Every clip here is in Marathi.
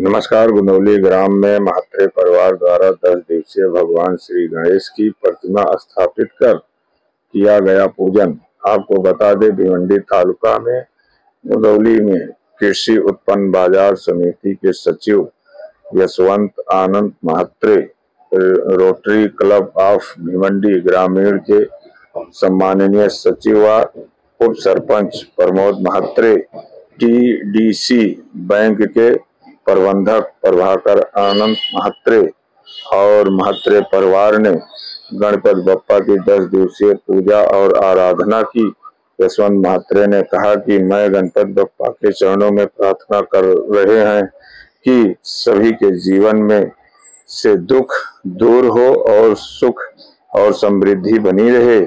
नमस्कार। गुंदौली ग्राम में महात्रे परिवार द्वारा 10 दिवसीय भगवान श्री गणेश की प्रतिमा स्थापित कर किया गया पूजन। आपको बता दें, भिवंडी तालुका में गुंदौली में कृषि उत्पन्न बाजार समिति के सचिव Yashwant Anand Mhatre, Rotary club of Bhiwandi Gramin के सम्माननीय सचिव व उप सरपंच प्रमोद महात्रे, टीडीसी बैंक के प्रबंधक प्रभाकर आनंद महात्रे और महात्रे परिवार ने गणपति बप्पा की 10 दिवसीय पूजा और आराधना की। यशवंत महात्रे ने कहा कि मैं गणपति बप्पा के चरणों में प्रार्थना कर रहे हैं कि सभी के जीवन में से दुख दूर हो और सुख और समृद्धि बनी रहे।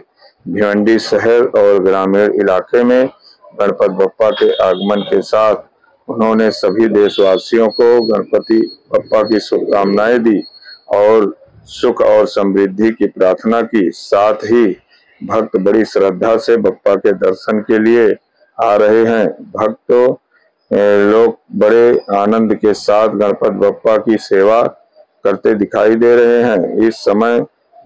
भिवंडी शहर और ग्रामीण इलाके में गणपति बप्पा के आगमन के साथ उन्होंने सभी देशवासियों को गणपति बप्पा की शुभकामनाएं दी और सुख और समृद्धि की प्रार्थना की। साथ ही भक्त बड़ी श्रद्धा से बप्पा के दर्शन के लिए आ रहे हैं। भक्तों लोग बड़े आनंद के साथ गणपति बप्पा की सेवा करते दिखाई दे रहे हैं। इस समय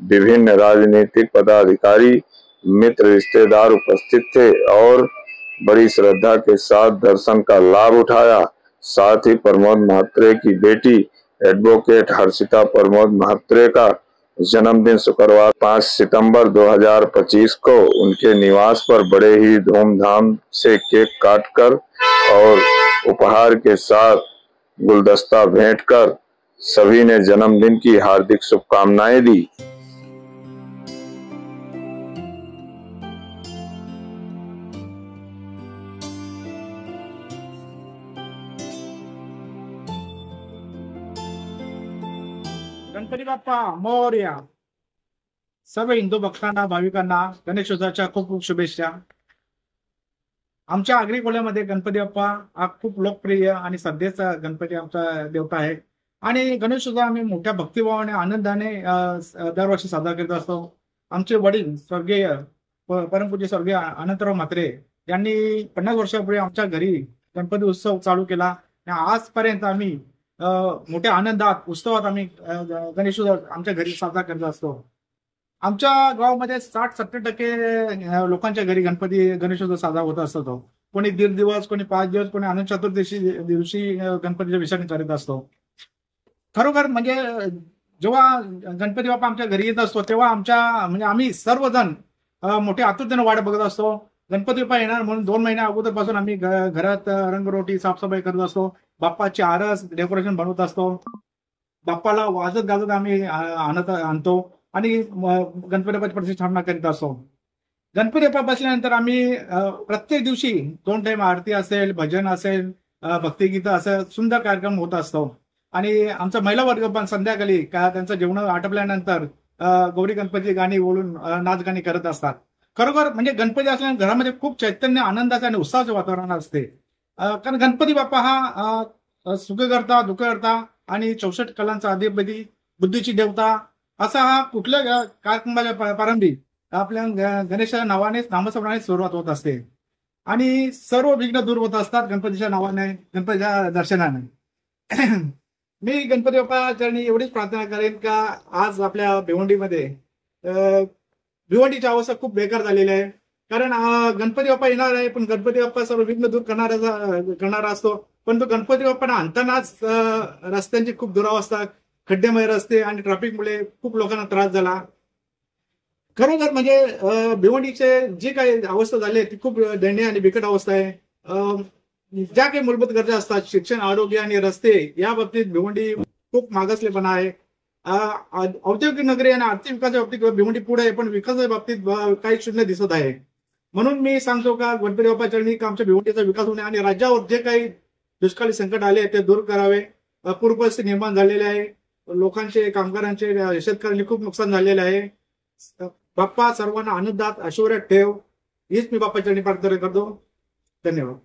विभिन्न राजनीतिक पदाधिकारी, मित्र, रिश्तेदार उपस्थित थे और बड़ी श्रद्धा के साथ दर्शन का लाभ उठाया। साथ ही प्रमोद महात्रे की बेटी एडवोकेट हर्षिता प्रमोद महात्रे का जन्मदिन शुक्रवार 5 सितंबर 2025 को उनके निवास पर बड़े ही धूमधाम से केक काटकर और उपहार के साथ गुलदस्ता भेंट कर सभी ने जन्मदिन की हार्दिक शुभकामनाएं दी। गणपती बाप्पा मोरया। सर्व हिंदू भक्तांना, भाविकांना गणेशोत्सवाच्या खूप खूप शुभेच्छा। आमच्या आगरी कोल्ह्यामध्ये गणपती बाप्पा हा खूप लोकप्रिय आणि सध्याचा गणपती आमचा देवता आहे आणि गणेशोत्सव आम्ही मोठ्या भक्तिभावाने आनंदाने दरवर्षी साजरा करत असतो। आमचे वडील स्वर्गीय परमपूज्य स्वर्गीय अनंतराव म्हात्रे यांनी 50 वर्षापूर्वी आमच्या घरी गणपती उत्सव चालू केला आणि आजपर्यंत आम्ही मोठ्या आनंदात उत्सवात आम्ही गणेशोत्सव आमच्या घरी साजरा करत असतो। आमच्या गावामध्ये 60-70% लोकांच्या घरी गणेशोत्सव साजरा होत असतो। कोणी 1.5 दिवस, कोणी 5 दिवस, कोणी अनंत चतुर्दशी दिवशी गणपतीचे विसर्जन करीत असतो। खरोखर म्हणजे जेव्हा गणपती बाप्पा आमच्या घरी येत असतो तेव्हा आम्ही सर्वजण मोठ्या आतुरतेने वाट बघत असतो। गणपती बाप्पा येणार म्हणून 2 महिन्या अगोदरपासून आम्ही घरात रंगरोटी, साफसफाई करत असतो। बाप्पाची आरस, डेकोरेशन बनवत असतो। बाप्पाला वाजत गाजत आम्ही आणतो आणि गणपती बाप्पाची प्रतिष्ठापना करीत असतो। गणपती बाप्पा बसल्यानंतर आम्ही प्रत्येक दिवशी 2 टाइम आरती असेल, भजन असेल, भक्तिगीत असेल, सुंदर कार्यक्रम होत असतो। आणि आमचा महिला वर्ग पण संध्याकाळी त्यांचं जेवण आटपल्यानंतर गौरी गणपती गाणी बोलून नाच गाणी करत असतात। खरोखर म्हणजे गणपती असल्याने घरामध्ये खूप चैतन्य, आनंदाचे आणि उत्साहाचे वातावरण असते। कारण गणपती बाप्पा हा सुखकर्ता, दुःखहर्ता आणि 64 कलांचा अधिपती, बुद्धीची देवता असा हा कुठल्या कार्यक्रमाच्या प्रारंभी आपल्या गणेशाच्या नामस्मरणाने सुरुवात होत असते आणि सर्व विघ्न दूर होत असतात गणपतीच्या नावाने, गणपतीच्या दर्शनाने। मी गणपती बाप्पा चरणी एवढीच प्रार्थना करेन का आज आपल्या भिवंडीमध्ये भिवंडीची अवस्था खूप बेकार झालेली आहे। कारण गणपती बाप्पा येणार आहे, पण गणपती बाप्पा सर्व विघ्न दूर करणारा असतो, पण तो गणपती बाप्पा आणतानाच रस्त्यांची खूप दुरावस्था, खड्डेमय रस्ते आणि ट्रॅफिकमुळे खूप लोकांना त्रास झाला। खरोखर म्हणजे भिवंडीचे जी काही अवस्था झाली ती खूप दयनीय आणि बिकट अवस्था आहे। ज्या काही मूलभूत गरजा असतात, शिक्षण, आरोग्य आणि रस्ते, या बाबतीत भिवंडी खूप मागासलेपणा आहे। औद्योगिक नगरी आणि आर्थिक विकासाच्या बाबतीत भिवंडी पुढे आहे, पण विकासाच्या बाबतीत काही शून्य दिसत आहे। म्हणून मी सांगतो का गणपती बाप्पा चरणी आमच्या भिवंडीचा विकास होणे आणि राज्यावर जे काही दुष्काळी संकट आले ते दूर करावे। पूर परिस्थिती निर्माण झालेली आहे, लोकांचे, कामगारांचे, शेतकऱ्यांचे खूप नुकसान झालेले आहे। बाप्पा सर्वांना आनंदात, ऐश्वर्यात ठेव, हीच मी बाप्पा चरणी प्रार्थना करतो। धन्यवाद।